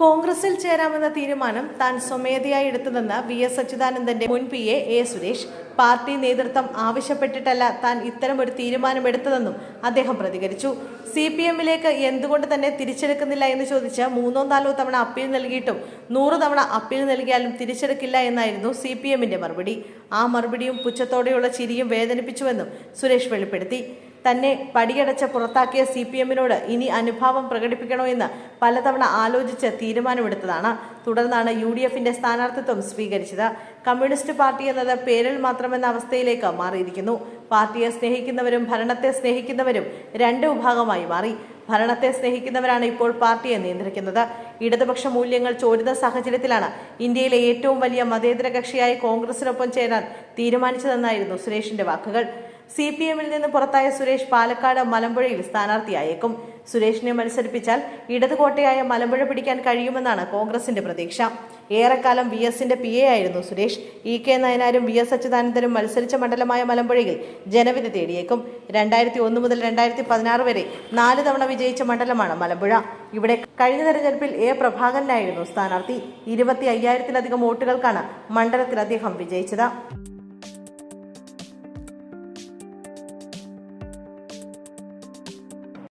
കോൺഗ്രസിൽ ചേരാമെന്ന തീരുമാനം താൻ സ്വമേധയായി എടുത്തതെന്ന് വി.എസ്. അച്യുതാനന്ദന്റെ മുൻ പി.എ. സുരേഷ്. പാർട്ടി നേതൃത്വം ആവശ്യപ്പെട്ടിട്ടല്ല താൻ ഇത്തരമൊരു തീരുമാനമെടുത്തതെന്നും അദ്ദേഹം പ്രതികരിച്ചു. CPM-ലേക്ക് എന്തുകൊണ്ട് തന്നെ തിരിച്ചെടുക്കുന്നില്ല എന്ന് ചോദിച്ച് 3-ഓ 4-ഓ തവണ അപ്പീൽ നൽകിയിട്ടും 100 തവണ അപ്പീൽ നൽകിയാലും തിരിച്ചെടുക്കില്ല എന്നായിരുന്നു CPM-ന്റെ മറുപടി. ആ മറുപടിയും പുച്ഛത്തോടെയുള്ള ചിരിയും വേദനിപ്പിച്ചുവെന്നും സുരേഷ് വെളിപ്പെടുത്തി. തന്നെ പടിയടച്ച് പുറത്താക്കിയ CPM-നോട് ഇനി അനുഭാവം പ്രകടിപ്പിക്കണോ എന്ന് പലതവണ ആലോചിച്ച് തീരുമാനമെടുത്തതാണ്. തുടർന്നാണ് UDF-ന്റെ സ്ഥാനാർത്ഥിത്വം സ്വീകരിച്ചത്. കമ്മ്യൂണിസ്റ്റ് പാർട്ടി എന്നത് പേരിൽ മാത്രമെന്ന അവസ്ഥയിലേക്ക് മാറിയിരിക്കുന്നു. പാർട്ടിയെ സ്നേഹിക്കുന്നവരും ഭരണത്തെ സ്നേഹിക്കുന്നവരും രണ്ട് വിഭാഗമായി മാറി. ഭരണത്തെ സ്നേഹിക്കുന്നവരാണ് ഇപ്പോൾ പാർട്ടിയെ നിയന്ത്രിക്കുന്നത്. ഇടതുപക്ഷ മൂല്യങ്ങൾ ചോരുന്ന സാഹചര്യത്തിലാണ് ഇന്ത്യയിലെ ഏറ്റവും വലിയ മതേതര കക്ഷിയായ കോൺഗ്രസിനൊപ്പം ചേരാൻ തീരുമാനിച്ചതെന്നായിരുന്നു സുരേഷിന്റെ വാക്കുകൾ. CPM-ൽ നിന്ന് പുറത്തായ സുരേഷ് പാലക്കാട് മലമ്പുഴയിൽ സ്ഥാനാർത്ഥിയായേക്കും. സുരേഷിനെ മത്സരിപ്പിച്ചാൽ ഇടതുകോട്ടയായ മലമ്പുഴ പിടിക്കാൻ കഴിയുമെന്നാണ് കോൺഗ്രസിന്റെ പ്രതീക്ഷ. ഏറെക്കാലം VS-ന്റെ PA ആയിരുന്നു സുരേഷ്. EK നയനാരും VS അച്യുതാനന്ദനും മത്സരിച്ച മണ്ഡലമായ മലമ്പുഴയിൽ ജനവിധി തേടിയേക്കും. 2001 മുതൽ 2016 വരെ 4 തവണ വിജയിച്ച മണ്ഡലമാണ് മലമ്പുഴ. ഇവിടെ കഴിഞ്ഞ തെരഞ്ഞെടുപ്പിൽ പ്രഭാകരനായിരുന്നു സ്ഥാനാർത്ഥി. 25,000-ലധികം വോട്ടുകൾക്കാണ് മണ്ഡലത്തിൽ അദ്ദേഹം വിജയിച്ചത്.